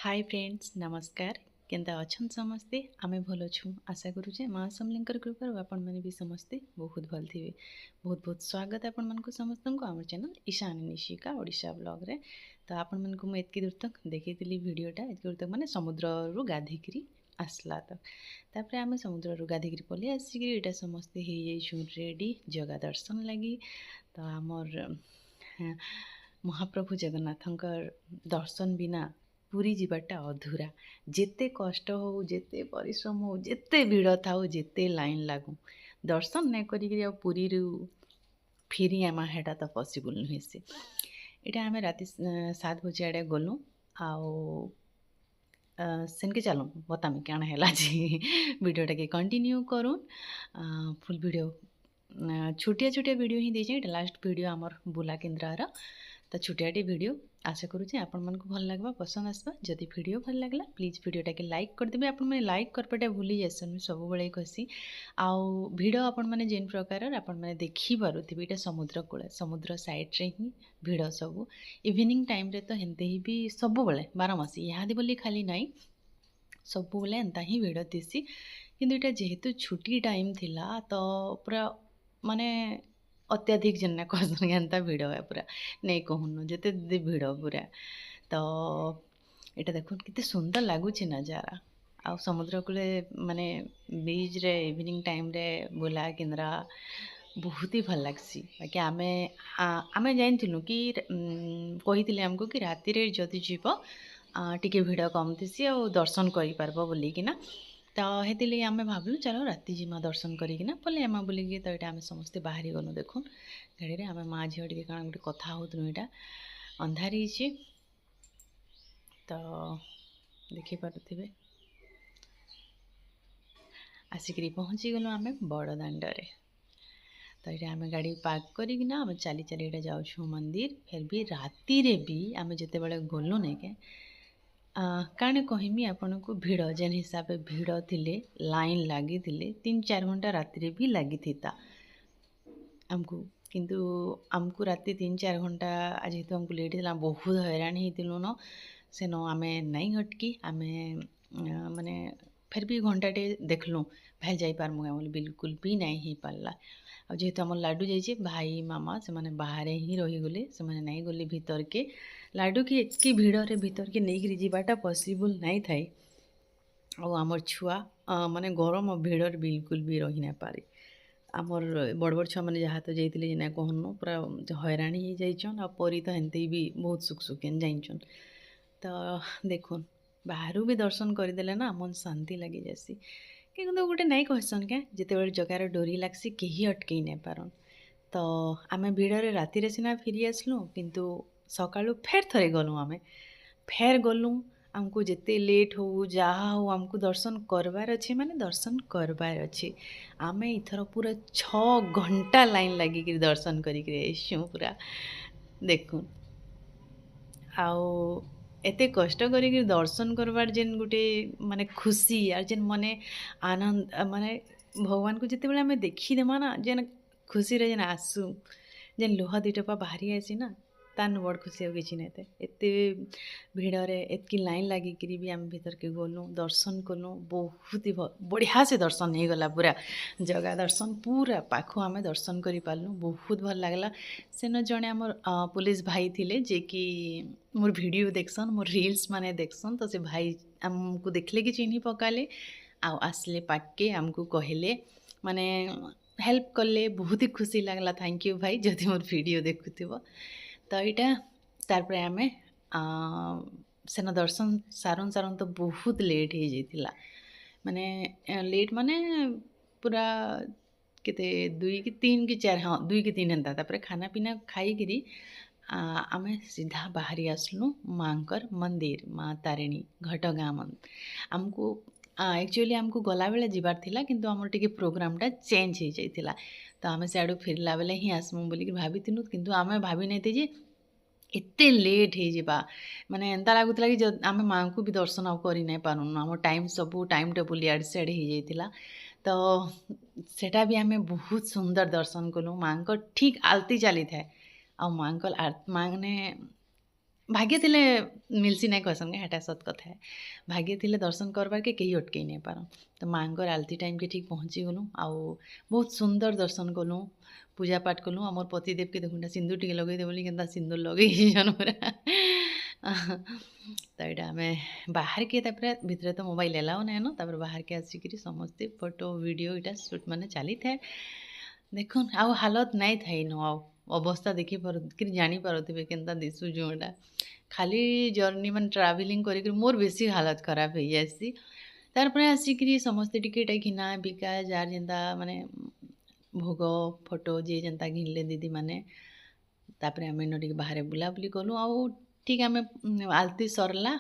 Hi friends नमस्कार Kenta अच्छन समस्ते आमे भल अच्छु आशा करूचे माँ समलिंकर कृपा आपण मैंने भी समस्ते बहुत भल थे। बहुत बहुत स्वागत आपण मन को समस्त को आम चैनल ईशानी निशिका ओडिशा ब्लॉग रे। तो आपण मन को मुझे दूर तक देखी वीडियोटा एत दूर तक माने समुद्र रु गाधिकी आसला तापर आम समुद्र रु गाधिकी पलि आसिक यहाँ समस्ते हो जाइछुं रेडी जगह दर्शन लगी। तो आमर महाप्रभु जगन्नाथंकर दर्शन बिना पुरी जीवाटा अधूरा। जेते कष्ट हो जेते परिश्रम हो जेते भिड़ थाउ जेते लाइन लागू दर्शन नहीं करी पुरी फिरी आमा हेटा तो पॉसिबल नुहे से। इटा आमे राति 7 बजे आड़े गलु आओ सेनके चलो बतामी क्या है जी वीडियोटा के कंटिन्यू करूँ फुल वीडियो छोटिया छोटिया वीडियो ही देछे। इटा लास्ट वीडियो आमर बुला केन्द्रार तो छोटियाटे वीडियो आशा करूँ आपण मन को भल लगवा पसंद आसवा। जदि वीडियो भल लगला प्लीज वीडियोटा के लाइक करदेबे। आपण मैंने लाइक करपाटा भूली जासन सब बेले कहसी आउ भिड़ आपण मैंने जेन प्रकार आपण मैंने देखी पारुथिबे इटा समुद्र कूल समुद्र साइड रे ही भिड़ सब इवनिंग टाइम रे तो हेनते ही भी सब बेले 12 मास इहादी बोली खाली नाई सब बेले एंता ही भिड़ थीसी। किंतु इटा जेहेतु छुट्टी टाइम थिला तो पूरा माने अत्याधिक जेन्ना कहसन एंता भिड़ है पूरा नहीं कहून जिते भिड़ पूरा। तो यहाँ देखो कितने सुंदर लगुच नजारा आ समुद्र कूले माने बीच रे इवनिंग टाइम रे बुला केन्द्रा बहुत ही भल लगसी। बाकी आमे आमे जानथिलु कि कही आमको कि राति रे जदि जीव टिके भिड़ कम थीसी आ दर्शन करि पारबो बोली कि ना। तो हेतिले आमे भाबलु चलो राति जिमा दर्शन करिकिना पले आमा बोलिकी तो यहाँ आमे समस्ते बाहरी गलु देखुन गाड़ी रे आमे माँ झील टिके काଣା गोटे कथा होतनु एटा अंधार हिची तो देखि पारुथिबे आसिकरी पहुँची गलु आमे बड़ दांडरे। तो ये आमे गाड़ी पार्क करिकिना आमे चली चली एटा जाउछु मंदिर। फिर भी राति रे भी आमे जते बेले गलु नै के काणे कहमी आपन को भिड़ जेन हिसाब से भिड़ थिले लाइन लगी 3-4 घंटा राति भी लगी था आमको। किंतु आमको राति 3-4 घंटा आज जेहेतु आमको लेट था बहुत हैरान होलु न से न आमे नहीं हटकी आमे माने फिर भी घंटाटे देखलु भाई जाई पारमु बोली बिल्कुल भी नहीं ही पारला। और जेहेतु आम लाडू जाइए भाई मामा से माने बाहर ही रहीगले से माने नहीं गले भीतर के लाडू की एतकी भिड़ रे भीतर के नहीं करी जीवाटा पॉसिबल नहीं थाई। और आमर छुआ माने गरम भिड़ बिल्कुल भी रही ना पारे। आमर बड़ बड़ छुआ मैंने जहाँ तो जाइए ना कहन पूरा हैरान ही जाइछन आ परी तो हेनते भी बहुत सुख सुखेन जाइछन। तो देखुन बाहर भी दर्शन करदेले ना मन शांति लगी जासी। कि गोटे नहीं कहसन क्या जिते जगार डोरी लागसी कहीं अटकई नहीं पारन। तो आमे भिड़े राति सीना फेरी आसलु किंतु सकाळु फेर थरे गलु आमे फेर गलु आमको जिते लेट हो जहाँ हो आमको दर्शन करबार अच्छे माने दर्शन करबार अच्छे। आमे इथर पूरा 6 घंटा लाइन लगिक दर्शन करूँ पूरा देखुन आओ एते कष्ट करी दर्शन करवार जेन गोटे माने खुशी यार जेन मने आनंद माने भगवान को जिते आमे देखीदेमा ना जेन खुशी रे जेन आसू जेन लुह दुईटपा बाहरी आसी ना तान बड़ खुशी और किसी नहीं एते भिड़े एतकी लाइन लगिक भी आम भीतर के गलु दर्शन कलु बहुत ही बढ़िया से दर्शन हो गला पूरा जगह दर्शन पूरा पाखु आम दर्शन कर पार्लु बहुत भल लगला। सेन जड़े आमर पुलिस भाई थिले जे कि मोर वीडियो देखसन मोर रील्स माने देखसन तो से भाई आमको देखले कि चिन्ह पकाले आसले पाके आमको कहले माने हेल्प कले बहुत ही खुशी लगला। थैंक यू भाई जदि मोर वीडियो देखुथिबो। तो यहाँ तार आमे सेन दर्शन सारुन सारुन तो बहुत लेट हो जाइथिला माने लेट माने पूरा केते 2 कि 3 कि 4 हाँ 2 कि 3 एंता तापर खाना पीना खाईकरी आमे सीधा बाहरी आसलु मांकर मंदिर माँ तारिणी घटगाँ आमको एक्चुअली आमको गला बेले जीवार थिला किंतु आमर टिके प्रोग्रामटा चेंज हो जाइथिला। तो आमे सियाडू फिरला बेले ही आसमु बोलिक भाविथिलु किंतु आमे भाभी नहीं जे एते लेट हो जावा माने एंता लगुला कि आमे माँ को भी दर्शन आ करि नहीं पारुन आम टाइम सबू टाइम टेबुल इयाड़े सियाड़े हो जाइथिला। तो सेटा भी आमे बहुत सुंदर दर्शन कलु माँ को ठीक आलती चली थाए आ माँ माने भाग्य थिले मिलसी नहीं कहसन हेटा सत कथा है। भाग्य थिले दर्शन करबार के कहीं अटकई नहीं पार। तो माँकर आलती टाइम के ठीक पहुँची गलु आउ बहुत सुंदर दर्शन कलु पूजा पाठ कलु आमर पतिदेव के देखुन सिंदूर टी लगे बोली के सिंदूर लगे पूरा तो यहाँ आम बाहर के भितर तो मोबाइल एलाउ ना न बाहर के आसिक समस्ते फोटो वीडियो इटा शूट माने चली थाए देखुन आउ हालत नहीं थी न आउ अवस्था देखी पार जानी पारे के दिशु जोटा खाली जर्नी मान ट्रावेलिंग कर मोर बेसी हालत खराब हो जासी तार पर आसिक समस्ते टिके घिना बिका जार जेनता माने भोग फोटो जी जेनता घिनले दीदी माने तापर आम इन बाहर बुलाबुली कलु आउ ठीक आम आलती सरला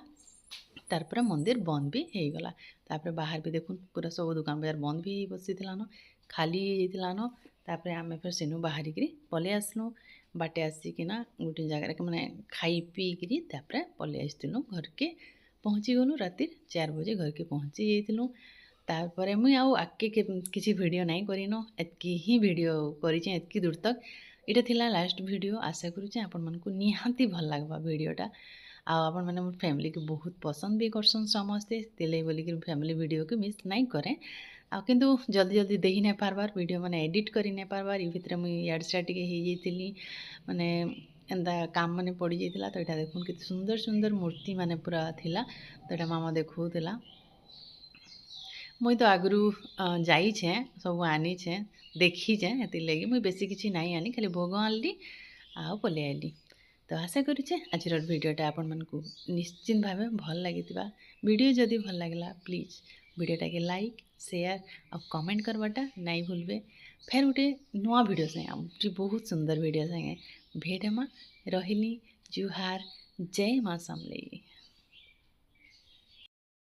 तार पर मंदिर बंद भी हो गला तापर बाहर भी देखुन पूरा सब दुकान बाजार बंद भी बसी न खाली होता न तापर आम फिर सेनु बाहरिक पलि आसलु बाटे आसिकिना गोटे जगह मैंने खाई पीकरी तापर पलि आसलु घर के पहुँची गलु राति 4 बजे घर के पहुँची जाइलु तापर मुई आउ आगे किसी वीडियो नहीं करिन एतकी ही वीडियो करी एतकी दूर तक इटा थिला लास्ट वीडियो आशा करुचे आपण मानकु निहांती भल लागबा वीडियोटा आपण मैंने मोर फैमिली को बहुत पसंद भी करसन समस्ते तेले बोलिक फैमिली वीडियो को मिस नहीं करें आ किंतु जल्दी जल्दी देखी नहीं पार्बार वीडियो मैंने एडिट करी नहीं पार्बार ये भितर मुझे इड सियाड टे हो माने एंता काम मैंने पड़ जाता तो यहाँ देखुन कि सुंदर सुंदर मूर्ति माने पूरा थिला तो यहाँ मामा देखौला मुई तो आगु जाइछे सब आनीछे देखीचे ये लगी मुई बेसी किसी नहीं आनी खाली भोग आनली आ पलि आइली तो आशा करुचे आज वीडियोटा आपण मानकु निश्चिंत भाव भल लगी वीडियो जदि भल लगला प्लीज वीडियोटा के लाइक शेयर और कमेंट करवाटा नहीं भूलबे फिर गोटे नुआ वीडियो संगे बहुत सुंदर वीडियो संगे भेट हेमा रहिली जुहार जय माँ समलेई।